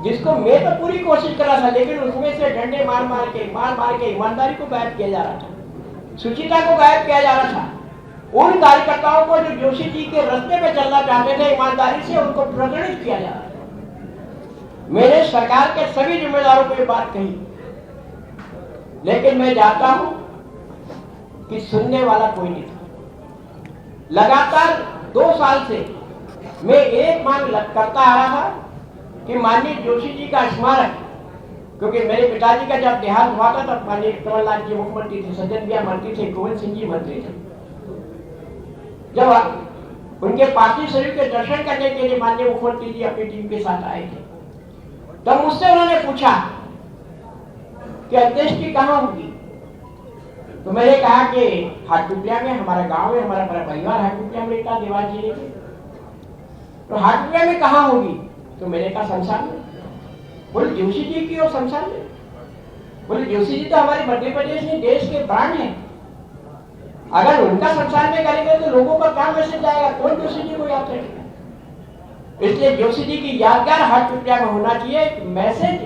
जिसको मैं तो पूरी कोशिश कर रहा था, लेकिन उसमें से डंडे मार मार के ईमानदारी को गायब किया जा रहा था, शुचिता को गायब किया जा रहा था। उन कार्यकर्ताओं को जो जोशी जी के रास्ते पे चलना चाहते थे ईमानदारी से, उनको प्रकटित किया जा रहा था। मैंने सरकार के सभी जिम्मेदारों को ये बात कही, लेकिन मैं जानता हूं कि सुनने वाला कोई नहीं था। लगातार 2 साल से मैं एक मांग करता आ रहा था कि माननीय जोशी जी का स्मारक, क्योंकि मेरे पिताजी का जब देहांत हुआ था तब माननीय कमलनाथ जी मुख्यमंत्री थे, सज्जन भैया मंत्री थे, गोविंद सिंह जी मंत्री थे। जब उनके पार्थिव शरीर के दर्शन करने के लिए माननीय मुख्यमंत्री जी अपनी टीम के साथ आए थे, तब मुझसे उन्होंने पूछा कि अंत्येष्टि कहाँ होगी। तो मैंने कहा कि हाटपिपलिया में, हमारा गांव है, हमारा बड़ा परिवार हाटपिपलिया में रहता, देवास जिले के। तो हाटपिपलिया में कहाँ होगी? तो मैंने कहा शमशान में। बोले जोशी जी की और शमशान में? बोले जोशी जी तो हमारे मध्य प्रदेश में देश के प्राण हैं, अगर उनका शमशान में करेंगे तो लोगों का क्या मैसेज जाएगा, कौन जोशी जी को याद रखेगा। इसलिए जोशी जी की यादगार हाटपिपलिया में होना चाहिए, मैसेज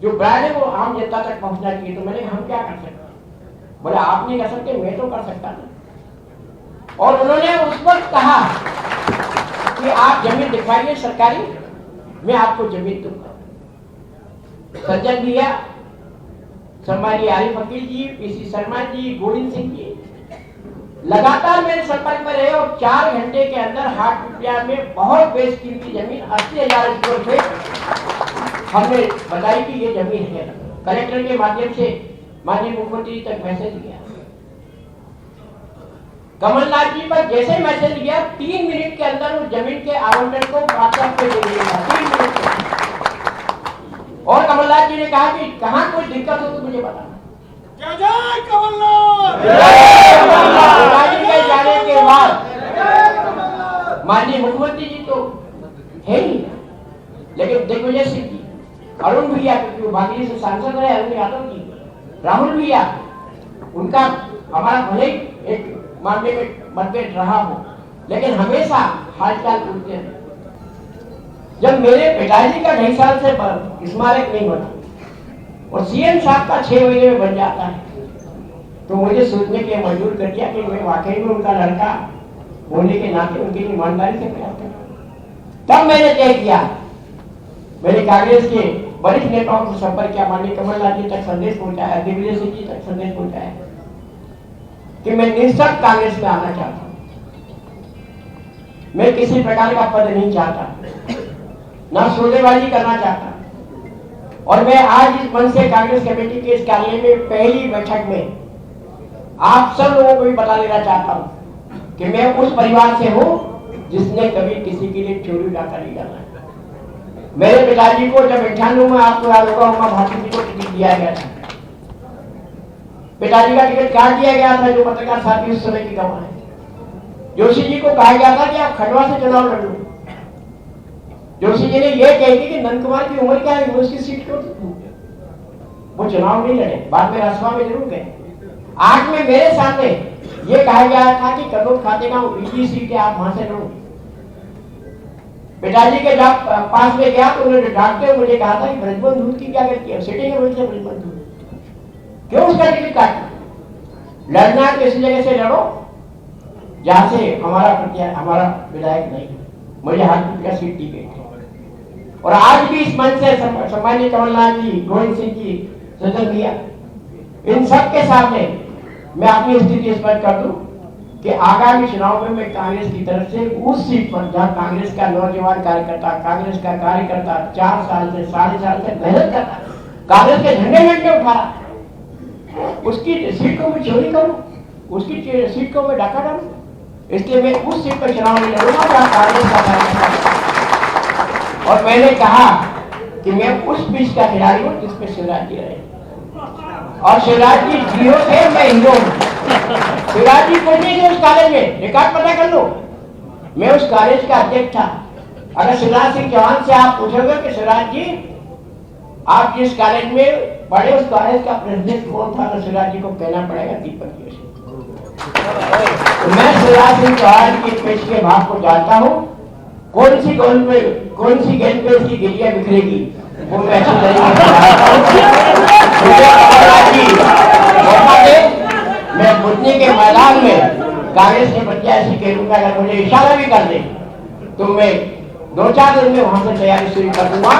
जो ब्रांड है वो आम जनता तक पहुंचना चाहिए। तो मैंने हम क्या कर सकते? बोले आप नहीं कर सकते, मैं तो कर सकता था। और उन्होंने उस वक्त कहा कि आप जमीन दिखाइए सरकारी, मैं आपको जमीन दूंगा। सज्जन भैया, सम्मानीय आरिफ वकील जी, पीसी शर्मा जी, गोविंद सिंह जी लगातार मेरे संपर्क में रहे और 4 घंटे के अंदर हाटपिपलिया में बहुत बेशकीमती जमीन 80,000 स्क्वायर फीट हमने बताई कि ये जमीन है। कलेक्टर के माध्यम से माननीय मुख्यमंत्री तक मैसेज गया। कमलनाथ जी पर जैसे मैसेज गया 3 मिनट के अंदर उस जमीन के आवंटन को व्हाट्सएप पे दे दिया, 3 मिनट के। और कमलनाथ जी ने कहा कि कहाँ कोई दिक्कत हो तो मुझे बताना। जय कमलनाथ। जाने के बाद माननीय मुख्यमंत्री जी तो है ही, लेकिन दिग्विजय सिंह जी, अरुण भैया, क्योंकि वो भागीरथी से सांसद रहे, अरुण यादव जी, राहुल भैया, उनका हमारा भले ही एक मामले में मतभेद रहा हो, लेकिन हमेशा हालचाल पूछते हैं। जब मेरे पिताजी का 2.5 साल से स्मारक नहीं बना और सीएम साहब का 6 महीने में बन जाता है, तो मुझे सोचने के मजबूर कर दिया कि मैं वाकई में उनका लड़का होने के नाते उनकी ईमानदारी से प्रयास करूं। तब मैंने तय किया, मैंने कांग्रेस के वरिष्ठ नेताओं से संपर्क किया, माननीय कमलनाथ जी तक संदेश पहुंचाया, दिग्विजय सिंह जी तक संदेश पहुंचाया कि मैं निश्चित कांग्रेस में आना चाहता हूं, मैं किसी प्रकार का पद नहीं चाहता, ना सौदेबाजी करना चाहता। और मैं आज इस मंच से कांग्रेस कमेटी के इस कार्यालय में पहली बैठक में आप सब लोगों को भी बता देना चाहता हूं कि मैं उस परिवार से हूं जिसने कभी किसी के लिए चोरी डाका नहीं डाला। मेरे पिताजी को जब 98 में, आपको याद होगा, उमा भारती जी को टिकट दिया गया था, पिताजी का टिकट काट दिया गया था, जो पत्रकार साथी उस समय की गवाह है। जोशी जी को कहा गया था कि आप खंडवा से चुनाव लड़ लो। जोशी जी ने यह कह दी कि नंद कुमार की उम्र क्या है, वो उसकी सीट क्यों, वो चुनाव नहीं लड़े, बाद में राजसभा में जरूर गए। 8 में मेरे सामने ये कहा गया था कि कनौज खाते का बीजी सीट है, आप वहां से लड़ो। पिताजी के जब पास में गया तो उन्होंने डांटते हुए मुझे कहा था कि ब्रजमोहन धूत की क्या गलती है, सीटिंग है ब्रजमोहन धूत, क्यों उसका टिकट काटा? लड़ना तो इस जगह से लड़ो जहां से हमारा विधायक नहीं, मुझे हाटपिपलिया सीट दी गई थी। और आज भी इस मंच से सम्मानीय कमलनाथ जी, गोविंद सिंह जी, सज्जन भैया, इन सब के सामने मैं अपनी स्थिति स्पष्ट कर दूं कि आगामी चुनाव में मैं कांग्रेस की तरफ से उस सीट पर जहां कांग्रेस का नौजवान कार्यकर्ता, कांग्रेस का कार्यकर्ता 4 साल से 4.5 साल से मेहनत करता, कांग्रेस के झंडे घंटे उठा रहा, उसकी सीट को मैं चोरी करूं, उसकी सीट को मैं डाका डालूं, इसलिए मैं उस सीट पर चुनाव नहीं लड़ूंगा जहां कांग्रेस का कार्यकर्ता। और मैंने कहा कि मैं उस बीच का खिलाड़ी हूं जिसमें शिवराज जी रहे, और शिवराज जी जीरो थे, मैं हीरो हूं। शिवराज जी कुछ नहीं थे उस कॉलेज में, रिकॉर्ड पता कर लो, मैं उस कॉलेज का अध्यक्ष था। अगर शिवराज सिंह चौहान से आप पूछोगे कि शिवराज जी आप जिस कॉलेज में पढ़े उस कॉलेज का प्रेसिडेंट कौन था, तो शिवराज जी को कहना पड़ेगा दीपक जोशी। तो मैं शिवराज सिंह चौहान की पेश के भाव को जानता हूं, कौन सी गेंद पे इसकी गिलियां बिखरेगी, वो मैं ऐसी तरीके से मुझे कमलनाथ जी मौका दे, मैं बुद्धि के मैदान में कांग्रेस के प्रत्याशी के रूप में अगर मुझे इशारा भी कर दे तो मैं 2-4 दिन में वहां से तैयारी शुरू कर दूंगा।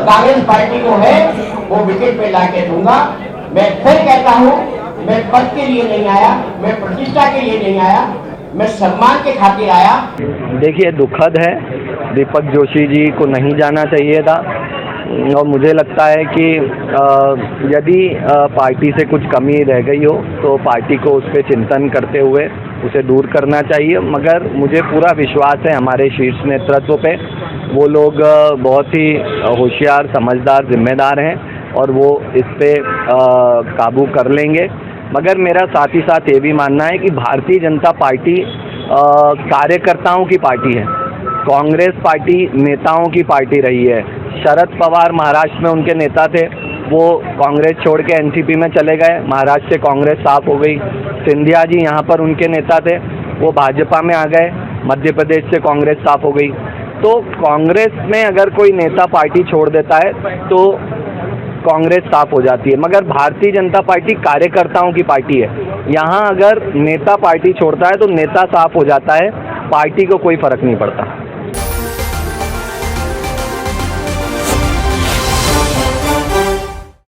कांग्रेस पार्टी को है वो विकेट पे लाके दूंगा। मैं फिर कहता हूँ, मैं पद के लिए नहीं आया, मैं प्रतिष्ठा के लिए नहीं आया, मैं सम्मान के खातिर आया। देखिए, दुखद है, दीपक जोशी जी को नहीं जाना चाहिए था और मुझे लगता है कि यदि पार्टी से कुछ कमी रह गई हो तो पार्टी को उस पर चिंतन करते हुए उसे दूर करना चाहिए। मगर मुझे पूरा विश्वास है हमारे शीर्ष नेतृत्व पे, वो लोग बहुत ही होशियार, समझदार, जिम्मेदार हैं और वो इस पे काबू कर लेंगे। मगर मेरा साथ ही साथ ये भी मानना है कि भारतीय जनता पार्टी कार्यकर्ताओं की पार्टी है, कांग्रेस पार्टी नेताओं की पार्टी रही है। शरद पवार महाराष्ट्र में उनके नेता थे, वो कांग्रेस छोड़ के एनसीपी में चले गए, महाराष्ट्र से कांग्रेस साफ हो गई। सिंधिया जी यहाँ पर उनके नेता थे, वो भाजपा में आ गए, मध्य प्रदेश से कांग्रेस साफ हो गई। तो कांग्रेस में अगर कोई नेता पार्टी छोड़ देता है तो कांग्रेस साफ हो जाती है, मगर भारतीय जनता पार्टी कार्यकर्ताओं की पार्टी है। यहाँ अगर नेता पार्टी छोड़ता है तो नेता साफ हो जाता है, पार्टी को कोई फर्क नहीं पड़ता।